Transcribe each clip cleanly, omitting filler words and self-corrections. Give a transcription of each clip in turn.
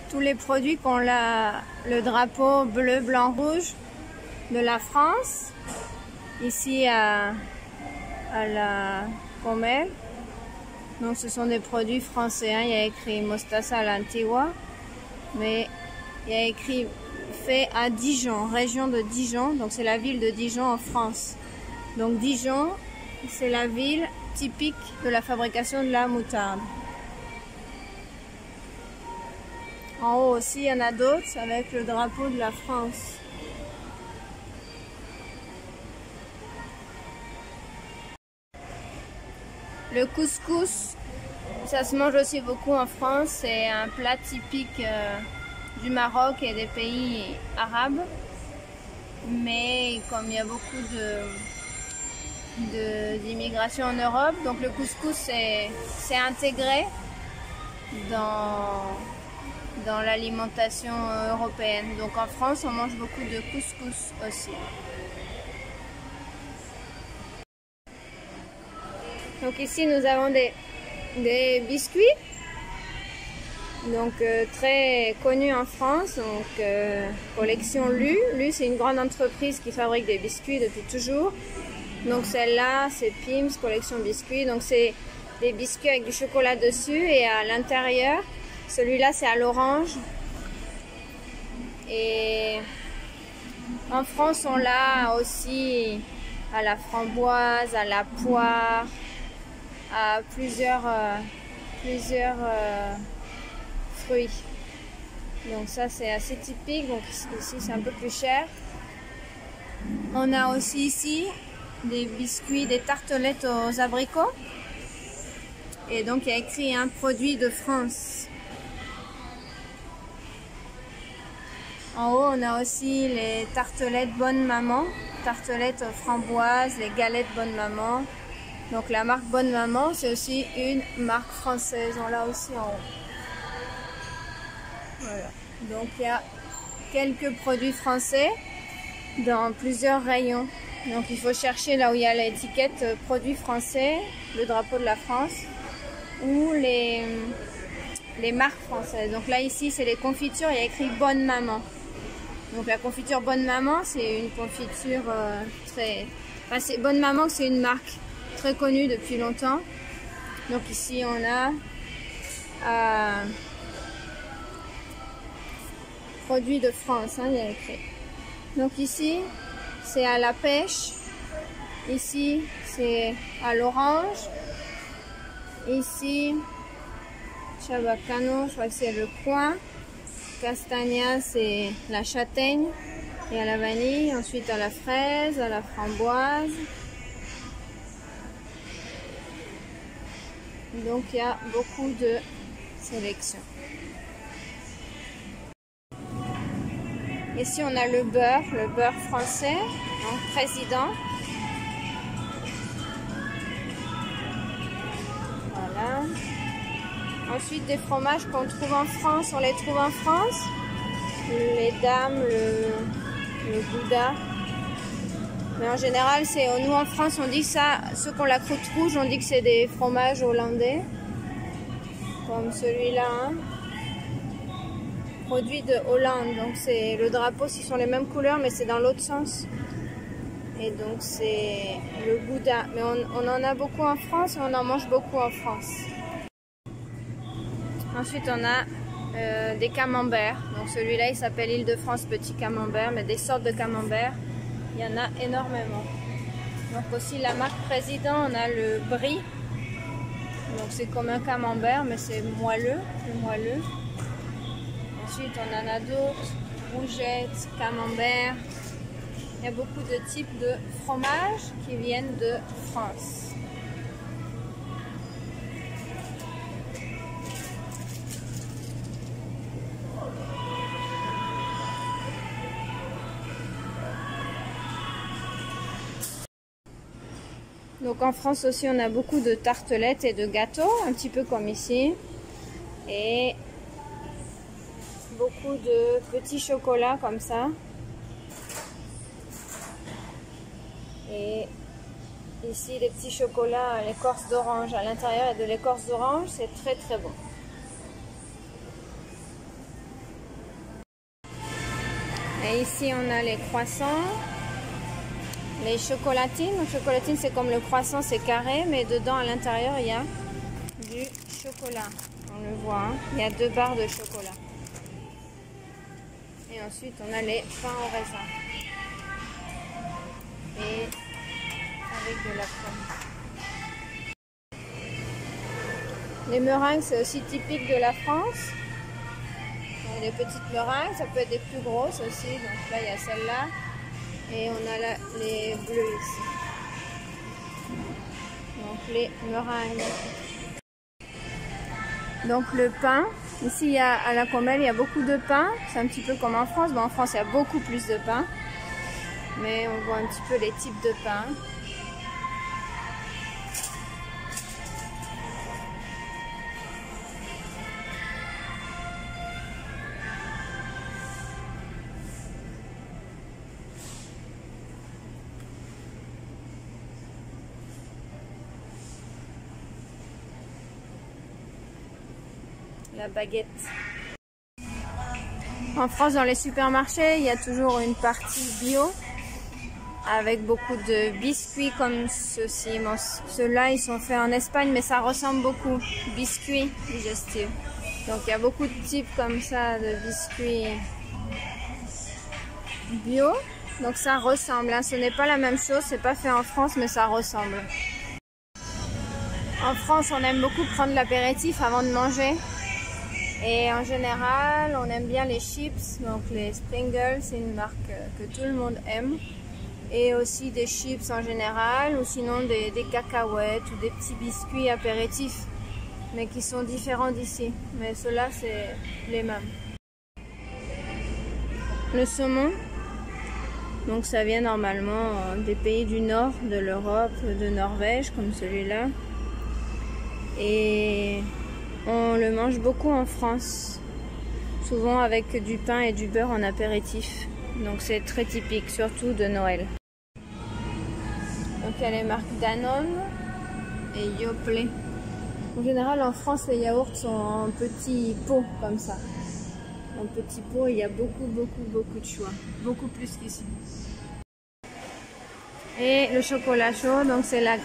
tous les produits qui ont le drapeau bleu, blanc, rouge de la France. Ici à la Comelle. Donc ce sont des produits français, hein. Il y a écrit Mostaza à l'Antigua, mais il y a écrit fait à Dijon, région de Dijon. Donc c'est la ville de Dijon en France. Donc Dijon, c'est la ville typique de la fabrication de la moutarde. En haut aussi, il y en a d'autres avec le drapeau de la France. Le couscous, ça se mange aussi beaucoup en France. C'est un plat typique du Maroc et des pays arabes. Mais comme il y a beaucoup d'immigration en Europe, donc le couscous c'est intégré dans l'alimentation européenne. Donc en France, on mange beaucoup de couscous aussi. Donc ici, nous avons des biscuits, donc très connus en France. Donc collection Lu. Lu, c'est une grande entreprise qui fabrique des biscuits depuis toujours. Donc celle-là, c'est Pim's collection biscuits. Donc c'est des biscuits avec du chocolat dessus et à l'intérieur, celui-là c'est à l'orange. Et en France, on l'a aussi à la framboise, à la poire, à plusieurs fruits. Donc ça c'est assez typique. Donc ici c'est un peu plus cher. On a aussi ici des biscuits, des tartelettes aux abricots. Et donc il y a écrit un produit de France. En haut on a aussi les tartelettes Bonne Maman, tartelettes aux framboises, les galettes Bonne Maman. Donc la marque Bonne Maman, c'est aussi une marque française. On l'a aussi en haut. Voilà. Donc il y a quelques produits français dans plusieurs rayons. Donc il faut chercher là où il y a l'étiquette produits français, le drapeau de la France, ou les marques françaises. Donc là ici c'est les confitures, il y a écrit Bonne Maman. Donc la confiture Bonne Maman, c'est une confiture Bonne Maman, c'est une marque très connue depuis longtemps. Donc ici on a produits de France, hein, il y a écrit. Donc ici c'est à la pêche, ici c'est à l'orange, ici Chabacano, je crois que c'est le coin, Castagna c'est la châtaigne et à la vanille, ensuite à la fraise, à la framboise. Donc il y a beaucoup de sélection. Ici on a le beurre français, donc Président. Voilà. Ensuite des fromages qu'on trouve en France, on les trouve en France. Les dames, le gouda. Mais en général, nous en France, on dit ça, ceux qui ont la croûte rouge, on dit que c'est des fromages hollandais. Comme celui-là. Hein. Produit de Hollande. Donc c'est le drapeau, ce sont les mêmes couleurs, mais c'est dans l'autre sens. Et donc c'est le gouda. Mais on en a beaucoup en France et on en mange beaucoup en France. Ensuite, on a des camemberts. Donc celui-là, il s'appelle Île-de-France Petit Camembert, mais des sortes de camemberts. Il y en a énormément. Donc aussi la marque Président, on a le brie. Donc c'est comme un camembert, mais c'est moelleux, plus moelleux. Ensuite on en a d'autres, rougettes, camembert. Il y a beaucoup de types de fromages qui viennent de France. Donc en France aussi on a beaucoup de tartelettes et de gâteaux, un petit peu comme ici. Et beaucoup de petits chocolats comme ça. Et ici les petits chocolats, l'écorce d'orange. À l'intérieur il y a de l'écorce d'orange, c'est très très bon. Et ici, on a les croissants, les chocolatines. Donc, chocolatine, c'est comme le croissant, c'est carré, mais dedans, à l'intérieur, il y a du chocolat. On le voit, hein? Il y a 2 barres de chocolat. Et ensuite, on a les pains au raisin. Et avec de la pomme. Les meringues, c'est aussi typique de la France. Donc, les petites meringues, ça peut être des plus grosses aussi. Donc là, il y a celle-là. Et on a là les bleus ici. Donc les meringues. Donc le pain. Ici, à la Commelle, il y a beaucoup de pain. C'est un petit peu comme en France. Bon, en France, il y a beaucoup plus de pain. Mais on voit un petit peu les types de pain. La baguette. En France, dans les supermarchés, il y a toujours une partie bio avec beaucoup de biscuits comme ceux-ci. Bon, ceux-là, ils sont faits en Espagne, mais ça ressemble beaucoup. Biscuits digestifs. Donc, il y a beaucoup de types comme ça de biscuits bio. Donc, ça ressemble. Hein. Ce n'est pas la même chose. C'est pas fait en France, mais ça ressemble. En France, on aime beaucoup prendre l'apéritif avant de manger. Et en général, on aime bien les chips, donc les Pringles, c'est une marque que tout le monde aime. Et aussi des chips en général, ou sinon des cacahuètes ou des petits biscuits apéritifs, mais qui sont différents d'ici. Mais ceux-là, c'est les mêmes. Le saumon, donc ça vient normalement des pays du nord de l'Europe, de Norvège, comme celui-là. Et on le mange beaucoup en France, souvent avec du pain et du beurre en apéritif. Donc c'est très typique, surtout de Noël. Donc il y a les marques Danone et Yoplait. En général en France, les yaourts sont en petits pots comme ça. En petits pots, il y a beaucoup de choix. Beaucoup plus qu'ici. Et le chocolat chaud, donc c'est à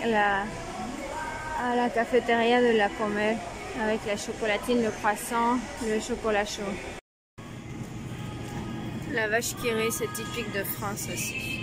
la cafétéria de la Commelle. Avec la chocolatine, le croissant, le chocolat chaud. La vache qui rit, c'est typique de France aussi.